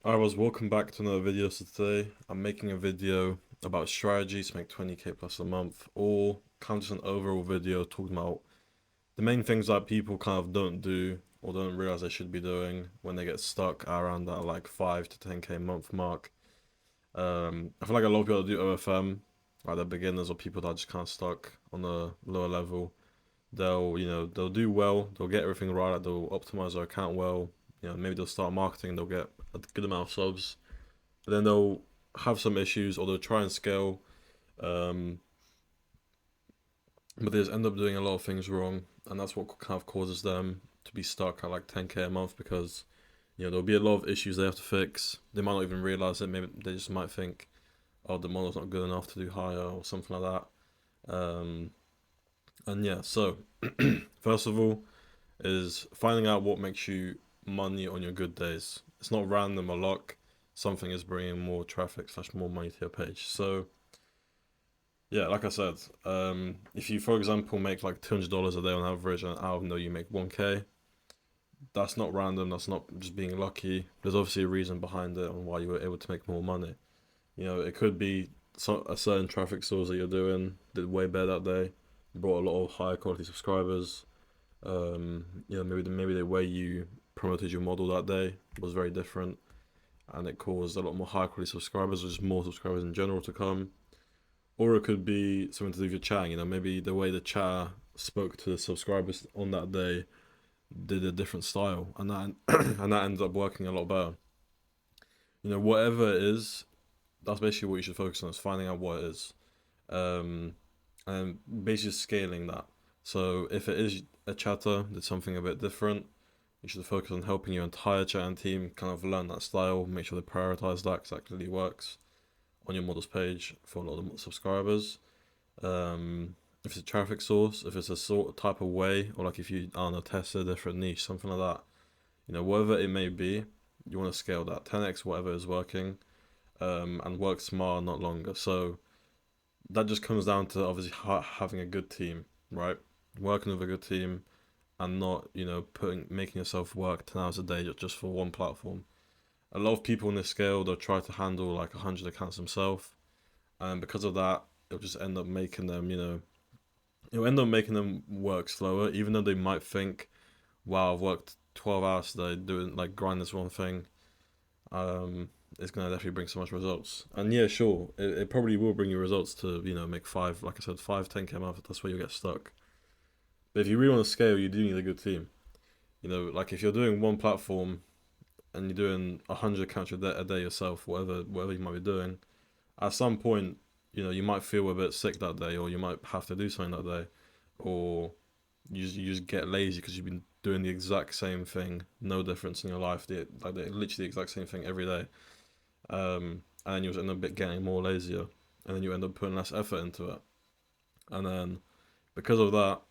Alright, welcome back to another video. So today I'm making a video about strategies to make 20k plus a month, or kind of just an overall video talking about the main things that people kind of don't do or don't realize they should be doing when they get stuck around that like 5 to 10k month mark. I feel like a lot of people that do OFM, like they're beginners or people that are just kind of stuck on the lower level. They'll do well, they'll get everything right, like they'll optimize their account well. Maybe they'll start marketing, they'll get a good amount of subs, but then they'll have some issues or they'll try and scale, um, but they just end up doing a lot of things wrong, and that's what kind of causes them to be stuck at like 10k a month because there'll be a lot of issues they have to fix. They might not even realize it. Maybe they just might think, oh, the model's not good enough to do higher or something like that. And yeah, so first of all is finding out what makes you money on your good days. It's not random or luck. Something is bringing more traffic slash more money to your page. So yeah, like I said, if you, for example, make like $200 a day on average, and out of know you make 1k, that's not random. That's not just being lucky. There's obviously a reason behind it on why you were able to make more money. It could be a certain traffic source that you're doing did way better that day, brought a lot of higher quality subscribers. Maybe the way you promoted your model that day was very different, and it caused a lot more high quality subscribers, or just more subscribers in general to come. Or it could be something to do with your chat. Maybe the way the chat spoke to the subscribers on that day did a different style, and that and that ended up working a lot better. Whatever it is, that's basically what you should focus on, is finding out what it is, um, and basically scaling that. So if it is a chatter that's something a bit different, you should focus on helping your entire chatting team kind of learn that style, make sure they prioritize that because that clearly works on your models page for a lot of the subscribers. If it's a traffic source, if it's a sort of type of way, or like if you, I don't know, test a different niche, something like that, whatever it may be, you want to scale that 10x whatever is working, and work smarter, not longer. So that just comes down to obviously having a good team, right? Working with a good team, and not making yourself work 10 hours a day just for one platform. A lot of people in this scale, they'll try to handle like 100 accounts themselves, and because of that, it'll just end up making them it'll end up making them work slower, even though they might think, wow, I've worked 12 hours today doing like grind this one thing. It's gonna definitely bring so much results. And yeah, sure, it probably will bring you results to make five, like I said, 5 10k a month. That's where you'll get stuck. But if you really want to scale, you do need a good team. Like if you're doing one platform and you're doing 100 accounts a day yourself, whatever you might be doing, at some point, you might feel a bit sick that day, or you might have to do something that day, or you just get lazy because you've been doing the exact same thing, no difference in your life, literally the exact same thing every day. And then you just end up getting more lazier, and then you end up putting less effort into it, and then because of that,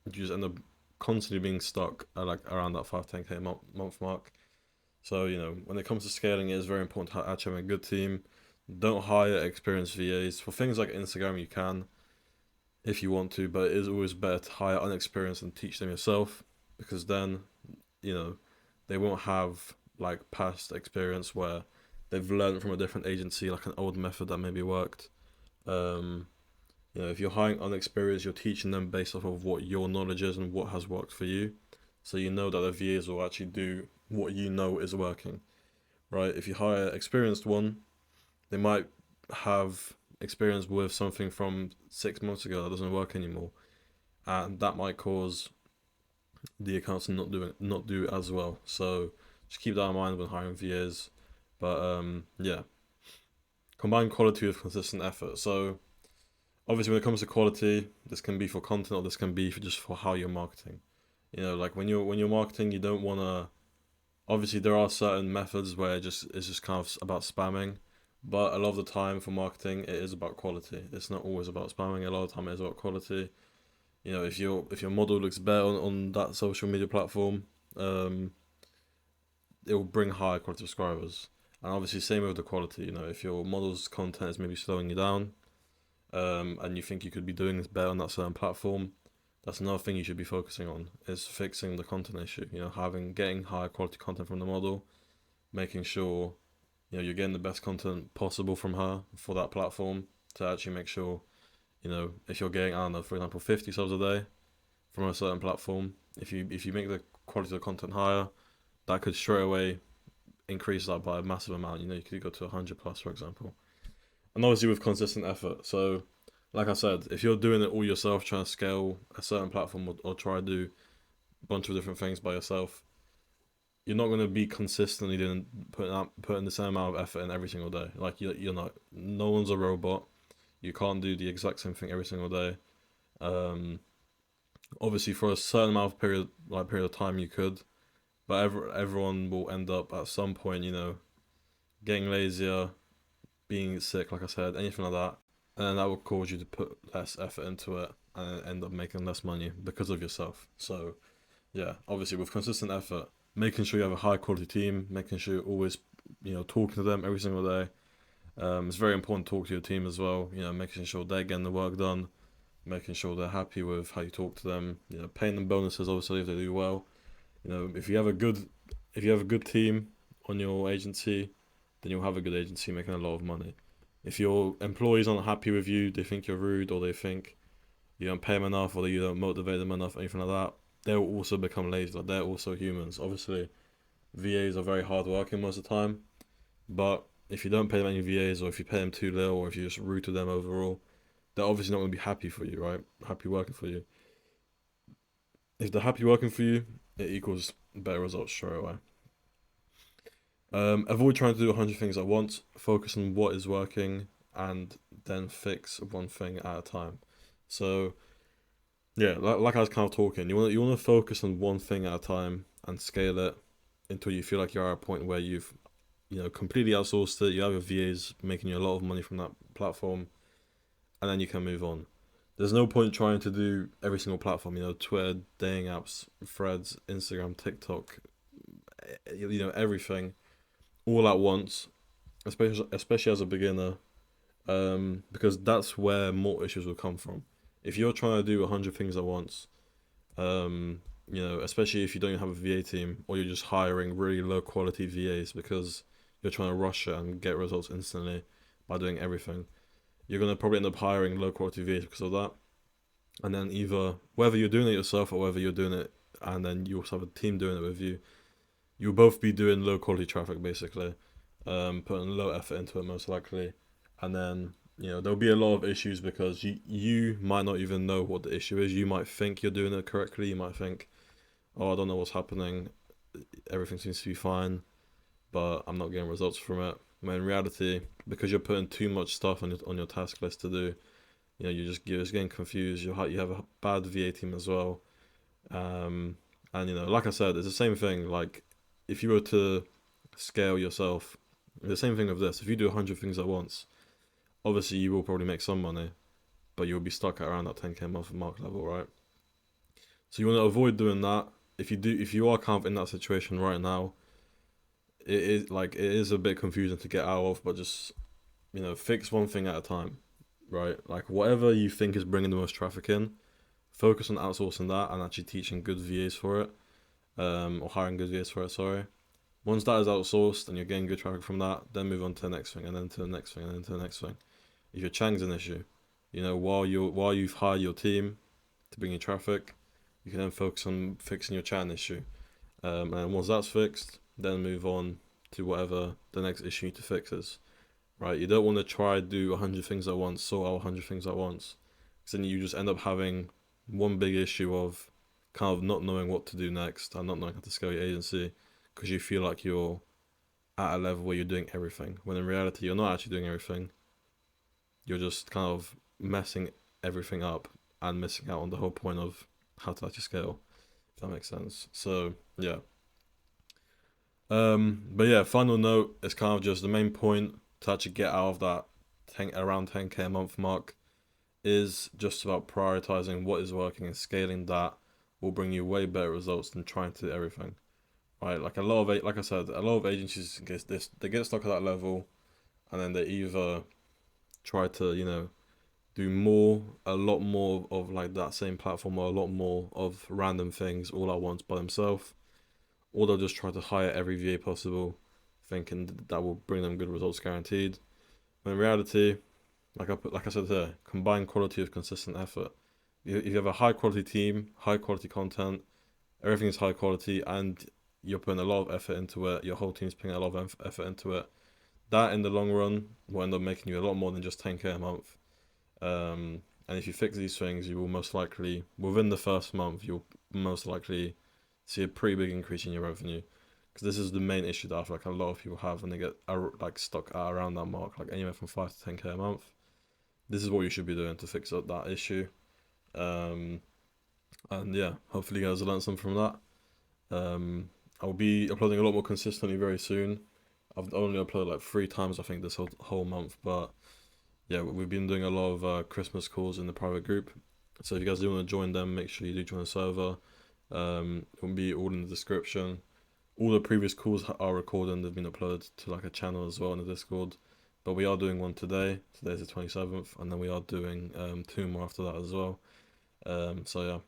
you just end up constantly being stuck at like around that 5 10k month mark. So when it comes to scaling, it is very important to actually have a good team. Don't hire experienced VAs for things like Instagram. You can if you want to, but it is always better to hire unexperienced and teach them yourself, because then you know they won't have like past experience where they've learned from a different agency, like an old method that maybe worked. Um, if you're hiring unexperienced, you're teaching them based off of what your knowledge is and what has worked for you. So you know that the VAs will actually do what you know is working, right? If you hire an experienced one, they might have experience with something from 6 months ago that doesn't work anymore, and that might cause the accounts to not do as well. So just keep that in mind when hiring VAs. But yeah, combine quality with consistent effort. So obviously, when it comes to quality, this can be for content, or this can be for just for how you're marketing. Like when you're marketing, you don't want to. Obviously, there are certain methods where it's just kind of about spamming, but a lot of the time for marketing, it is about quality. It's not always about spamming. A lot of the time, it is about quality. If your model looks better on that social media platform, um, it will bring higher quality subscribers. And obviously, same with the quality. If your model's content is maybe slowing you down, and you think you could be doing this better on that certain platform, that's another thing you should be focusing on, is fixing the content issue. Getting higher quality content from the model, making sure you're getting the best content possible from her for that platform to actually make sure, if you're getting, I don't know, for example, 50 subs a day from a certain platform, if you make the quality of the content higher, that could straight away increase that by a massive amount. You could go to 100 plus, for example. And obviously with consistent effort. So, like I said, if you're doing it all yourself, trying to scale a certain platform or try to do a bunch of different things by yourself, you're not going to be consistently putting the same amount of effort in every single day. Like you're not. No one's a robot. You can't do the exact same thing every single day. Um, Obviously, for a certain amount of period of time, you could, but everyone will end up at some point, getting lazier, being sick, like I said, anything like that, and then that will cause you to put less effort into it and end up making less money because of yourself. So yeah, obviously with consistent effort, making sure you have a high quality team, making sure you're always, talking to them every single day. It's very important to talk to your team as well. Making sure they're getting the work done, making sure they're happy with how you talk to them. Paying them bonuses obviously if they do well. If you have a good team on your agency, then you'll have a good agency making a lot of money. If your employees aren't happy with you, they think you're rude, or they think you don't pay them enough, or that you don't motivate them enough, anything like that, they'll also become lazy. Like they're also humans. Obviously, VAs are very hard working most of the time, but if you don't pay them any VAs, or if you pay them too little, or if you just rude to them overall, they're obviously not going to be happy for you, right? Happy working for you. If they're happy working for you, it equals better results straight away. Avoid trying to do 100 things at once. Focus on what is working and then fix one thing at a time. So, yeah, like I was kind of talking, you want to focus on one thing at a time and scale it until you feel like you're at a point where you've completely outsourced it. You have your VAs making you a lot of money from that platform, and then you can move on. There's no point trying to do every single platform. Twitter, dating apps, Threads, Instagram, TikTok, everything all at once, especially as a beginner, because that's where more issues will come from. If you're trying to do 100 things at once, especially if you don't have a VA team or you're just hiring really low quality VAs because you're trying to rush it and get results instantly by doing everything, you're gonna probably end up hiring low quality VAs because of that. And then either whether you're doing it yourself or whether you're doing it and then you also have a team doing it with you, you'll both be doing low quality traffic basically, putting low effort into it most likely, and then there'll be a lot of issues because you might not even know what the issue is. You might think you're doing it correctly. You might think, oh, I don't know what's happening. Everything seems to be fine, but I'm not getting results from it. When in reality, because you're putting too much stuff on your task list to do, you're just getting confused. You have a bad VA team as well, and like I said, it's the same thing. Like if you were to scale yourself, the same thing with this. If you do 100 things at once, obviously you will probably make some money, but you'll be stuck at around that 10K month mark level, right? So you want to avoid doing that. If you are kind of in that situation right now, it is a bit confusing to get out of, but just fix one thing at a time, right? Like whatever you think is bringing the most traffic in, focus on outsourcing that and actually teaching good VAs for it, or hiring good VAs for it. Sorry. Once that is outsourced and you're getting good traffic from that, then move on to the next thing, and then to the next thing, and then to the next thing. If your Chang's an issue, while you've hired your team to bring you traffic, you can then focus on fixing your Chang issue. And once that's fixed, then move on to whatever the next issue you need to fix is. Right? You don't want to try to do 100 things at once, sort out 100 things at once, because then you just end up having one big issue of kind of not knowing what to do next and not knowing how to scale your agency because you feel like you're at a level where you're doing everything, when in reality you're not actually doing everything. You're just kind of messing everything up and missing out on the whole point of how to actually scale, if that makes sense. So yeah. But yeah, final note is kind of just the main point to actually get out of that around 10K a month mark is just about prioritizing what is working and scaling that will bring you way better results than trying to do everything. Right? Like like I said, a lot of agencies they get stuck at that level, and then they either try to do a lot more of like that same platform or a lot more of random things all at once by themselves, or they'll just try to hire every VA possible, thinking that will bring them good results guaranteed. But in reality, like I said here, combine quality with consistent effort. If you have a high quality team, high quality content, everything is high quality, and you're putting a lot of effort into it, your whole team's putting a lot of effort into it, that in the long run will end up making you a lot more than just 10k a month. And if you fix these things, you will most likely, within the first month, you'll most likely see a pretty big increase in your revenue. Because this is the main issue that I feel like a lot of people have when they get like stuck at around that mark, like anywhere from 5 to 10k a month. This is what you should be doing to fix up that issue. And yeah, hopefully you guys learned something from that. I'll be uploading a lot more consistently very soon. I've only uploaded like 3 times I think this whole month, but yeah, we've been doing a lot of Christmas calls in the private group. So if you guys do want to join them, make sure you do join the server. It will be all in the description. All the previous calls are recorded and they've been uploaded to like a channel as well in the Discord. But we are doing one today. Today's the 27th, and then we are doing 2 more after that as well. So yeah,